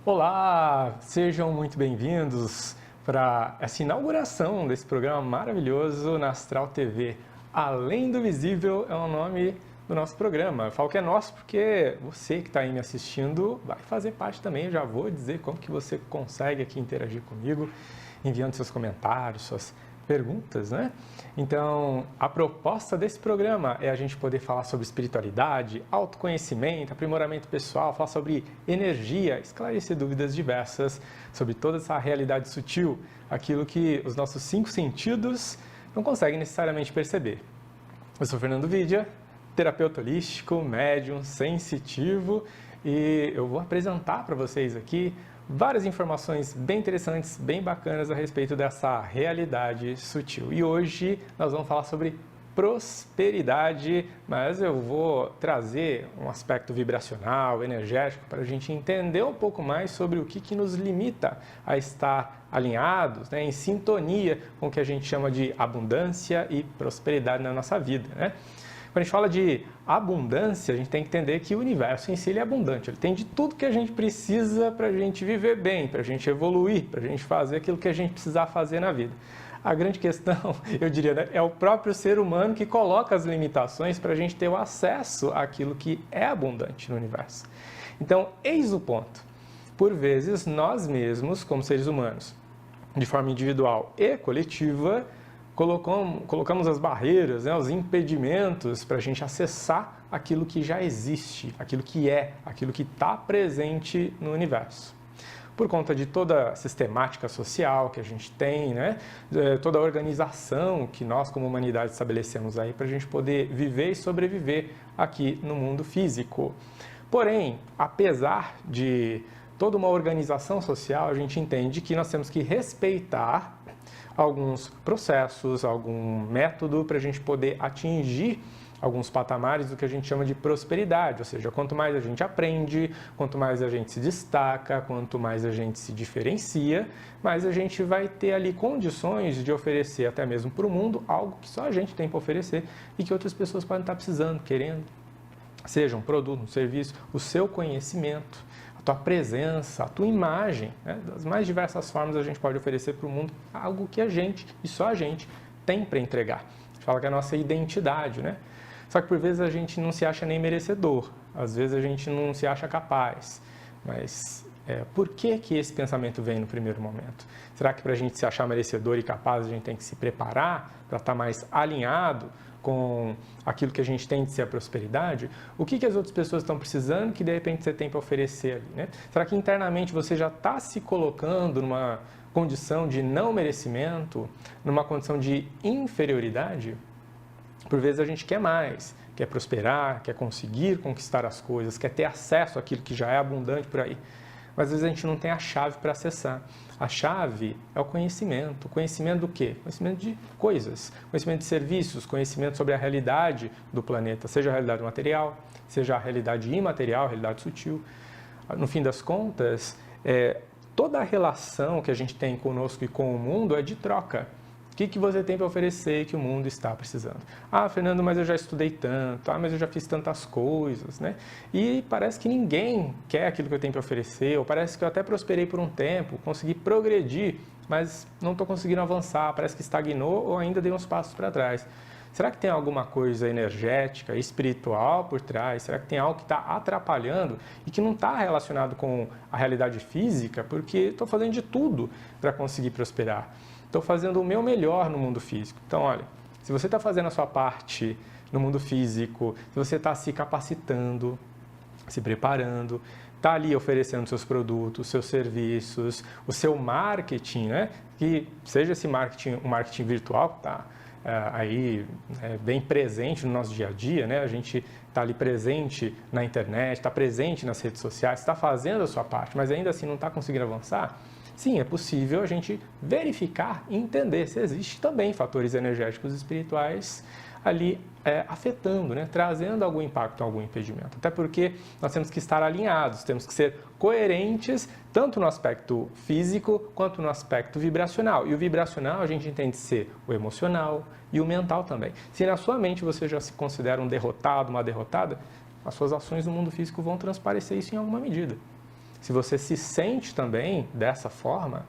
Olá, sejam muito bem-vindos para essa inauguração desse programa maravilhoso na Astral TV. Além do Visível é o nome do nosso programa. Eu falo que é nosso porque você que está aí me assistindo vai fazer parte também. Eu já vou dizer como que você consegue aqui interagir comigo, enviando seus comentários, suas perguntas, né? Então, a proposta desse programa é a gente poder falar sobre espiritualidade, autoconhecimento, aprimoramento pessoal, falar sobre energia, esclarecer dúvidas diversas sobre toda essa realidade sutil, aquilo que os nossos 5 sentidos não conseguem necessariamente perceber. Eu sou Fernando Vidia, terapeuta holístico, médium, sensitivo, e eu vou apresentar para vocês aqui várias informações bem interessantes, bem bacanas a respeito dessa realidade sutil. E hoje nós vamos falar sobre prosperidade, mas eu vou trazer um aspecto vibracional, energético, para a gente entender um pouco mais sobre o que nos limita a estar alinhados, né, em sintonia com o que a gente chama de abundância e prosperidade na nossa vida, né? Quando a gente fala de abundância, a gente tem que entender que o universo em si ele é abundante. Ele tem de tudo que a gente precisa para a gente viver bem, para a gente evoluir, para a gente fazer aquilo que a gente precisar fazer na vida. A grande questão, eu diria, né, é o próprio ser humano que coloca as limitações para a gente ter o acesso àquilo que é abundante no universo. Então, eis o ponto. Por vezes, nós mesmos, como seres humanos, de forma individual e coletiva, colocamos as barreiras, né, os impedimentos para a gente acessar aquilo que já existe, aquilo que está presente no universo. Por conta de toda a sistemática social que a gente tem, né, toda a organização que nós como humanidade estabelecemos aí para a gente poder viver e sobreviver aqui no mundo físico. Porém, apesar de toda uma organização social, a gente entende que nós temos que respeitar alguns processos, algum método para a gente poder atingir alguns patamares do que a gente chama de prosperidade, ou seja, quanto mais a gente aprende, quanto mais a gente se destaca, quanto mais a gente se diferencia, mais a gente vai ter ali condições de oferecer até mesmo para o mundo algo que só a gente tem para oferecer e que outras pessoas podem estar precisando, querendo, seja um produto, um serviço, o seu conhecimento, tua presença, a tua imagem, né? Das mais diversas formas a gente pode oferecer para o mundo algo que a gente, e só a gente, tem para entregar. A gente fala que é a nossa identidade, né? Só que por vezes a gente não se acha nem merecedor, às vezes a gente não se acha capaz, mas por que esse pensamento vem no primeiro momento? Será que para a gente se achar merecedor e capaz a gente tem que se preparar para estar mais alinhado com aquilo que a gente tem de ser a prosperidade? O que as outras pessoas estão precisando que de repente você tem para oferecer ali, né? Será que internamente você já está se colocando numa condição de não merecimento, numa condição de inferioridade? Por vezes a gente quer mais, quer prosperar, quer conseguir conquistar as coisas, quer ter acesso àquilo que já é abundante por aí. Mas às vezes a gente não tem a chave para acessar. A chave é o conhecimento. Conhecimento do quê? Conhecimento de coisas, conhecimento de serviços, conhecimento sobre a realidade do planeta, seja a realidade material, seja a realidade imaterial, a realidade sutil. No fim das contas, toda a relação que a gente tem conosco e com o mundo é de troca. O que você tem para oferecer que o mundo está precisando? Ah, Fernando, mas eu já estudei tanto, mas eu já fiz tantas coisas, né? E parece que ninguém quer aquilo que eu tenho para oferecer, ou parece que eu até prosperei por um tempo, consegui progredir, mas não estou conseguindo avançar, parece que estagnou ou ainda dei uns passos para trás. Será que tem alguma coisa energética, espiritual por trás? Será que tem algo que está atrapalhando e que não está relacionado com a realidade física? Porque estou fazendo de tudo para conseguir prosperar. Estou fazendo o meu melhor no mundo físico. Então, olha, se você está fazendo a sua parte no mundo físico, se você está se capacitando, se preparando, está ali oferecendo seus produtos, seus serviços, o seu marketing, né? Que seja esse marketing, um marketing virtual que está aí bem presente no nosso dia a dia, né? A gente está ali presente na internet, está presente nas redes sociais, está fazendo a sua parte, mas ainda assim não está conseguindo avançar. Sim, é possível a gente verificar e entender se existem também fatores energéticos espirituais ali afetando, né? Trazendo algum impacto, algum impedimento. Até porque nós temos que estar alinhados, temos que ser coerentes, tanto no aspecto físico quanto no aspecto vibracional. E o vibracional a gente entende ser o emocional e o mental também. Se na sua mente você já se considera um derrotado, uma derrotada, as suas ações no mundo físico vão transparecer isso em alguma medida. Se você se sente também dessa forma,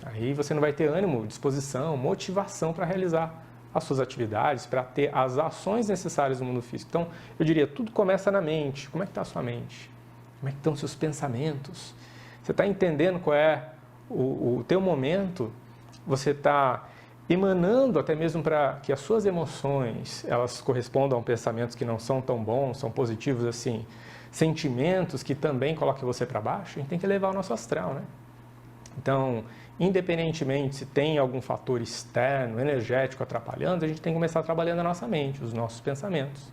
aí você não vai ter ânimo, disposição, motivação para realizar as suas atividades, para ter as ações necessárias no mundo físico. Então, eu diria, tudo começa na mente. Como é que está a sua mente? Como é que estão os seus pensamentos? Você está entendendo qual é o teu momento? Você está emanando até mesmo para que as suas emoções, elas correspondam a pensamentos que não são tão bons, são positivos assim, sentimentos que também coloquem você para baixo? A gente tem que elevar o nosso astral, né? Então, independentemente se tem algum fator externo, energético atrapalhando, a gente tem que começar trabalhando a nossa mente, os nossos pensamentos,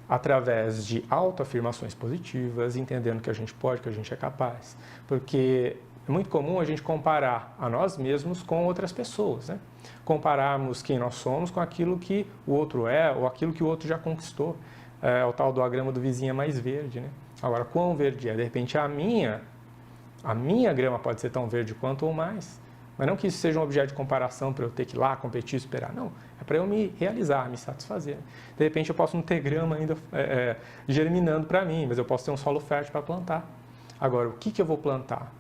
através de autoafirmações positivas, entendendo que a gente pode, que a gente é capaz. Porque é muito comum a gente comparar a nós mesmos com outras pessoas, né? Compararmos quem nós somos com aquilo que o outro é ou aquilo que o outro já conquistou. É o tal do diagrama do vizinho é mais verde, né? Agora, quão verde é? De repente, a minha grama pode ser tão verde quanto ou mais. Mas não que isso seja um objeto de comparação para eu ter que ir lá, competir, esperar. Não, é para eu me realizar, me satisfazer. De repente eu posso não ter grama ainda germinando para mim, mas eu posso ter um solo fértil para plantar. Agora, o que eu vou plantar?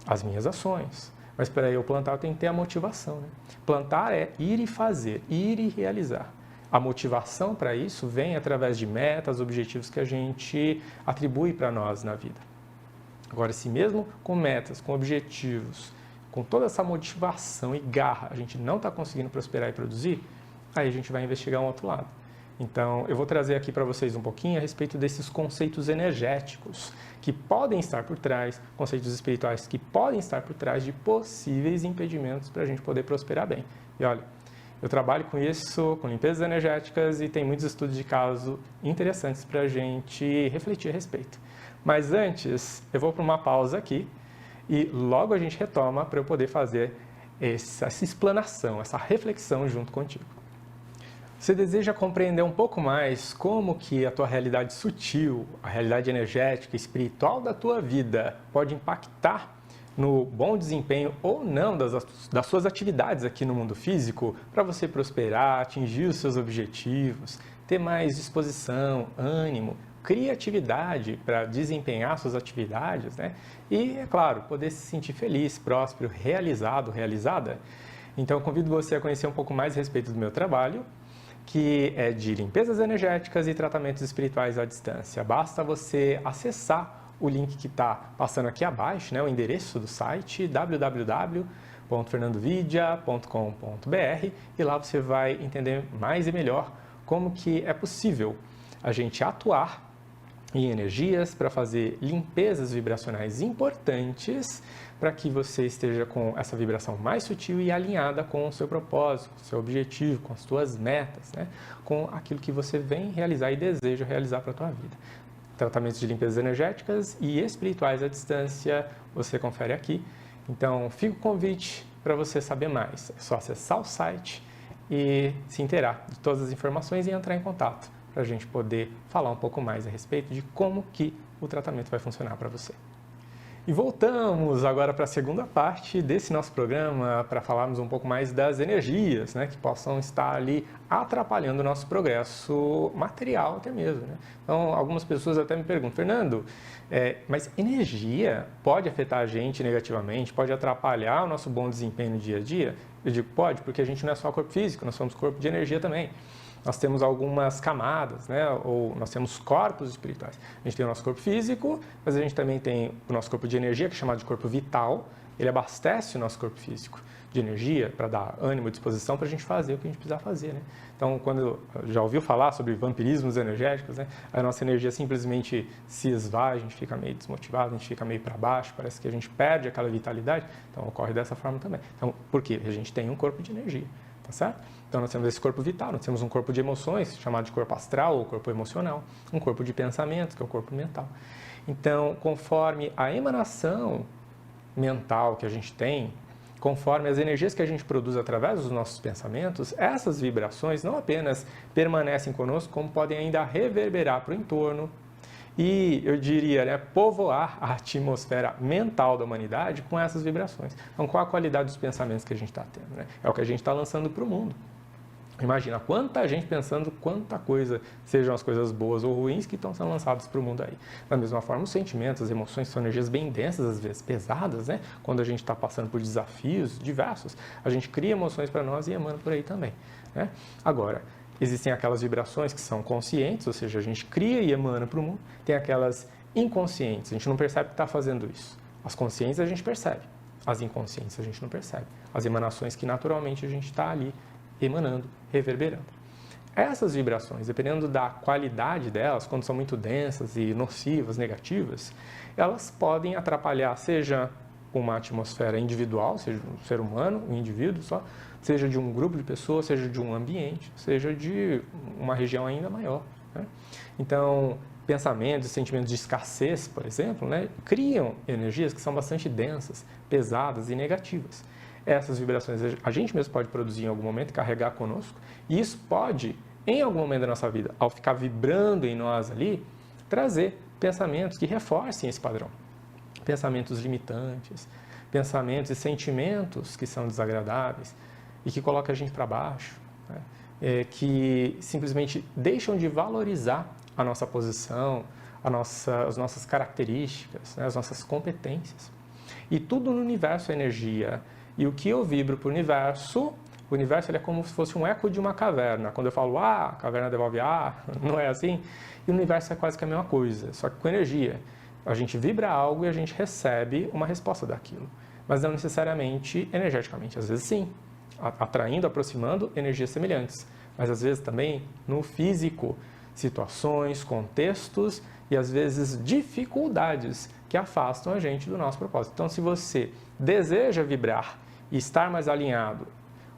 As minhas ações. Mas para eu plantar eu tenho que ter a motivação, né? Plantar é ir e fazer, ir e realizar. A motivação para isso vem através de metas, objetivos que a gente atribui para nós na vida. Agora, se mesmo com metas, com objetivos, com toda essa motivação e garra, a gente não está conseguindo prosperar e produzir, aí a gente vai investigar um outro lado. Então, eu vou trazer aqui para vocês um pouquinho a respeito desses conceitos energéticos que podem estar por trás, conceitos espirituais que podem estar por trás de possíveis impedimentos para a gente poder prosperar bem. E olha, eu trabalho com isso, com limpezas energéticas, e tem muitos estudos de caso interessantes para a gente refletir a respeito. Mas antes, eu vou para uma pausa aqui e logo a gente retoma para eu poder fazer essa explanação, essa reflexão junto contigo. Você deseja compreender um pouco mais como que a tua realidade sutil, a realidade energética e espiritual da tua vida pode impactar no bom desempenho ou não das suas atividades aqui no mundo físico para você prosperar, atingir os seus objetivos, ter mais disposição, ânimo, criatividade para desempenhar suas atividades, né? E, é claro, poder se sentir feliz, próspero, realizado, realizada. Então, eu convido você a conhecer um pouco mais a respeito do meu trabalho, que é de limpezas energéticas e tratamentos espirituais à distância. Basta você acessar o link que está passando aqui abaixo, né? O endereço do site www.fernandovidia.com.br, e lá você vai entender mais e melhor como que é possível a gente atuar em energias para fazer limpezas vibracionais importantes para que você esteja com essa vibração mais sutil e alinhada com o seu propósito, com o seu objetivo, com as suas metas, né? Com aquilo que você vem realizar e deseja realizar para a tua vida. Tratamentos de limpezas energéticas e espirituais à distância, você confere aqui. Então, fica o convite para você saber mais. É só acessar o site e se inteirar de todas as informações e entrar em contato para a gente poder falar um pouco mais a respeito de como que o tratamento vai funcionar para você. E voltamos agora para a segunda parte desse nosso programa para falarmos um pouco mais das energias, né, que possam estar ali atrapalhando o nosso progresso material até mesmo, né? Então, algumas pessoas até me perguntam, Fernando, mas energia pode afetar a gente negativamente, pode atrapalhar o nosso bom desempenho no dia a dia? Eu digo, pode, porque a gente não é só corpo físico, nós somos corpo de energia também. Nós temos algumas camadas, né? Ou nós temos corpos espirituais. A gente tem o nosso corpo físico, mas a gente também tem o nosso corpo de energia, que é chamado de corpo vital. Ele abastece o nosso corpo físico de energia para dar ânimo e disposição para a gente fazer o que a gente precisa fazer, né? Então, quando já ouviu falar sobre vampirismos energéticos, né? A nossa energia simplesmente se esvai, a gente fica meio desmotivado, a gente fica meio para baixo, parece que a gente perde aquela vitalidade. Então, ocorre dessa forma também. Então, por quê? A gente tem um corpo de energia, tá certo? Então, nós temos esse corpo vital, nós temos um corpo de emoções, chamado de corpo astral ou corpo emocional, um corpo de pensamentos, que é o corpo mental. Então, conforme a emanação mental que a gente tem, conforme as energias que a gente produz através dos nossos pensamentos, essas vibrações não apenas permanecem conosco, como podem ainda reverberar para o entorno e, eu diria, né, povoar a atmosfera mental da humanidade com essas vibrações. Então, qual a qualidade dos pensamentos que a gente está tendo, né? É o que a gente está lançando para o mundo. Imagina quanta gente pensando quanta coisa, sejam as coisas boas ou ruins, que estão sendo lançadas para o mundo aí. Da mesma forma, os sentimentos, as emoções são energias bem densas, às vezes pesadas, né? Quando a gente está passando por desafios diversos, a gente cria emoções para nós e emana por aí também, né? Agora, existem aquelas vibrações que são conscientes, ou seja, a gente cria e emana para o mundo. Tem aquelas inconscientes, a gente não percebe que está fazendo isso. As conscientes a gente percebe, as inconscientes a gente não percebe. As emanações que naturalmente a gente está ali emanando, reverberando. Essas vibrações, dependendo da qualidade delas, quando são muito densas e nocivas, negativas, elas podem atrapalhar, seja uma atmosfera individual, seja um ser humano, um indivíduo só, seja de um grupo de pessoas, seja de um ambiente, seja de uma região ainda maior, né? Então, pensamentos e sentimentos de escassez, por exemplo, né, criam energias que são bastante densas, pesadas e negativas. Essas vibrações a gente mesmo pode produzir em algum momento, carregar conosco, e isso pode, em algum momento da nossa vida, ao ficar vibrando em nós ali, trazer pensamentos que reforcem esse padrão. Pensamentos limitantes, pensamentos e sentimentos que são desagradáveis e que colocam a gente para baixo, né? Que simplesmente deixam de valorizar a nossa posição, as nossas características, né? As nossas competências. E tudo no universo é energia. E o que eu vibro para o universo ele é como se fosse um eco de uma caverna. Quando eu falo A, a caverna devolve A, não é assim? E o universo é quase que a mesma coisa, só que com energia. A gente vibra algo e a gente recebe uma resposta daquilo, mas não necessariamente energeticamente. Às vezes sim, atraindo, aproximando energias semelhantes, mas às vezes também no físico, situações, contextos e às vezes dificuldades que afastam a gente do nosso propósito. Então, se você deseja vibrar e estar mais alinhado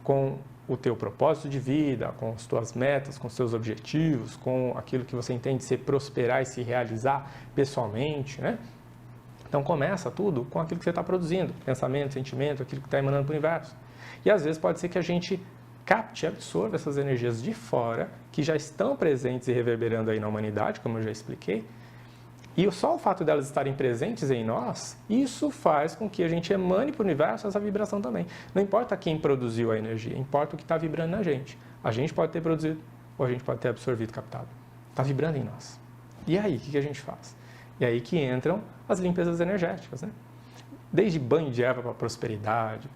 com o teu propósito de vida, com as tuas metas, com os teus objetivos, com aquilo que você entende ser prosperar e se realizar pessoalmente, né? Então começa tudo com aquilo que você está produzindo, pensamento, sentimento, aquilo que está emanando para o universo. E às vezes pode ser que a gente capte, absorva essas energias de fora, que já estão presentes e reverberando aí na humanidade, como eu já expliquei, e só o fato delas estarem presentes em nós, isso faz com que a gente emane para o universo essa vibração também. Não importa quem produziu a energia, importa o que está vibrando na gente. A gente pode ter produzido ou a gente pode ter absorvido, captado. Está vibrando em nós. E aí, o que a gente faz? E aí que entram as limpezas energéticas, né? Desde banho de erva para prosperidade,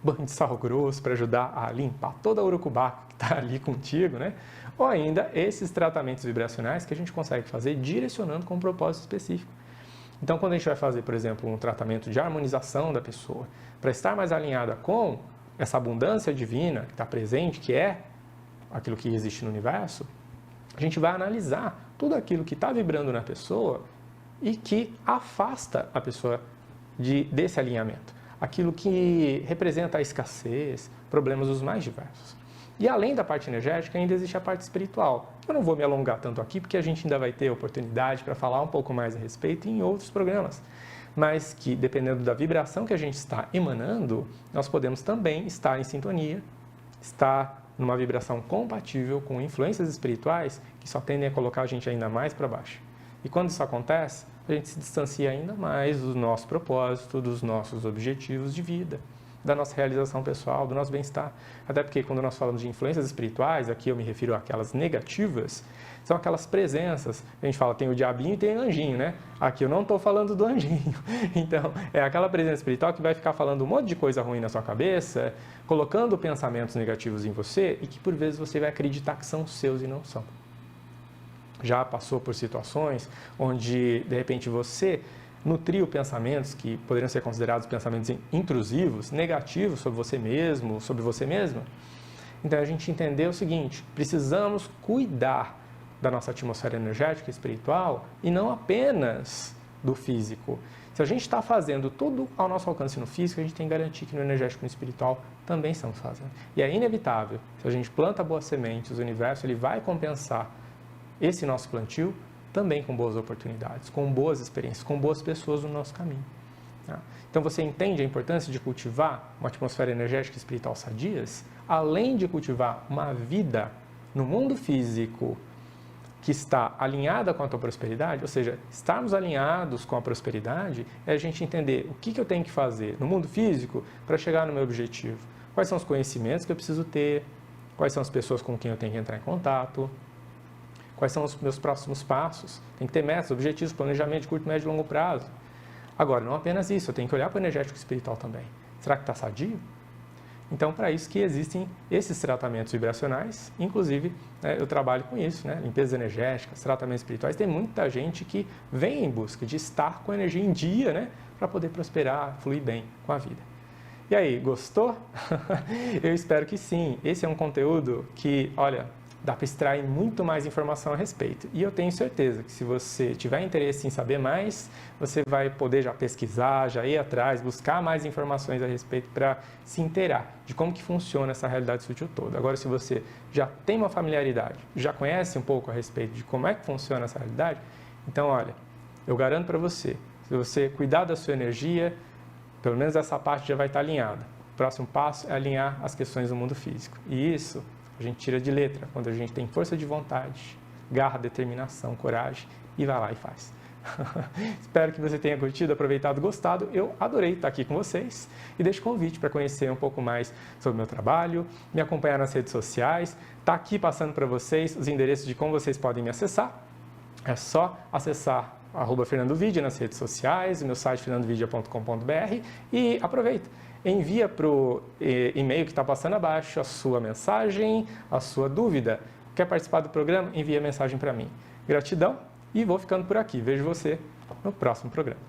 banho de sal grosso para ajudar a limpar toda a urucubaca que está ali contigo, né? Ou ainda esses tratamentos vibracionais que a gente consegue fazer direcionando com um propósito específico. Então, quando a gente vai fazer, por exemplo, um tratamento de harmonização da pessoa, para estar mais alinhada com essa abundância divina que está presente, que é aquilo que existe no universo, a gente vai analisar tudo aquilo que está vibrando na pessoa e que afasta a pessoa desse alinhamento. Aquilo que representa a escassez, problemas os mais diversos. E além da parte energética, ainda existe a parte espiritual. Eu não vou me alongar tanto aqui, porque a gente ainda vai ter oportunidade para falar um pouco mais a respeito em outros programas. Mas que, dependendo da vibração que a gente está emanando, nós podemos também estar em sintonia, estar numa vibração compatível com influências espirituais que só tendem a colocar a gente ainda mais para baixo. E quando isso acontece, a gente se distancia ainda mais do nosso propósito, dos nossos objetivos de vida, da nossa realização pessoal, do nosso bem-estar. Até porque quando nós falamos de influências espirituais, aqui eu me refiro àquelas negativas, são aquelas presenças. A gente fala, tem o diabinho e tem o anjinho, né? Aqui eu não estou falando do anjinho. Então, é aquela presença espiritual que vai ficar falando um monte de coisa ruim na sua cabeça, colocando pensamentos negativos em você e que por vezes você vai acreditar que são seus e não são. Já passou por situações onde, de repente, você nutriu pensamentos que poderiam ser considerados pensamentos intrusivos, negativos sobre você mesmo, sobre você mesma? Então, a gente entendeu o seguinte, precisamos cuidar da nossa atmosfera energética e espiritual e não apenas do físico. Se a gente está fazendo tudo ao nosso alcance no físico, a gente tem que garantir que no energético e no espiritual também estamos fazendo. E é inevitável, se a gente planta boas sementes, o universo ele vai compensar esse nosso plantio também com boas oportunidades, com boas experiências, com boas pessoas no nosso caminho. Tá? Então você entende a importância de cultivar uma atmosfera energética e espiritual sadias, além de cultivar uma vida no mundo físico que está alinhada com a tua prosperidade, ou seja, estarmos alinhados com a prosperidade é a gente entender o que eu tenho que fazer no mundo físico para chegar no meu objetivo. Quais são os conhecimentos que eu preciso ter, quais são as pessoas com quem eu tenho que entrar em contato, quais são os meus próximos passos. Tem que ter metas, objetivos, planejamento de curto, médio e longo prazo. Agora, não apenas isso, eu tenho que olhar para o energético espiritual também. Será que está sadio? Então, para isso que existem esses tratamentos vibracionais, inclusive eu trabalho com isso, limpezas energéticas, tratamentos espirituais. Tem muita gente que vem em busca de estar com a energia em dia, para poder prosperar, fluir bem com a vida. E aí, gostou? Eu espero que sim. Esse é um conteúdo que, olha, dá para extrair muito mais informação a respeito. E eu tenho certeza que se você tiver interesse em saber mais, você vai poder já pesquisar, já ir atrás, buscar mais informações a respeito para se inteirar de como que funciona essa realidade sutil toda. Agora, se você já tem uma familiaridade, já conhece um pouco a respeito de como é que funciona essa realidade, então, olha, eu garanto para você, se você cuidar da sua energia, pelo menos essa parte já vai estar alinhada. O próximo passo é alinhar as questões do mundo físico. E isso a gente tira de letra, quando a gente tem força de vontade, garra, determinação, coragem e vai lá e faz. Espero que você tenha curtido, aproveitado, gostado. Eu adorei estar aqui com vocês e deixo o convite para conhecer um pouco mais sobre o meu trabalho, me acompanhar nas redes sociais. Está aqui passando para vocês os endereços de como vocês podem me acessar. É só acessar @FernandoVidia nas redes sociais, o meu site fernandovidia.com.br e aproveita. Envia para o e-mail que está passando abaixo a sua mensagem, a sua dúvida. Quer participar do programa? Envia a mensagem para mim. Gratidão e vou ficando por aqui. Vejo você no próximo programa.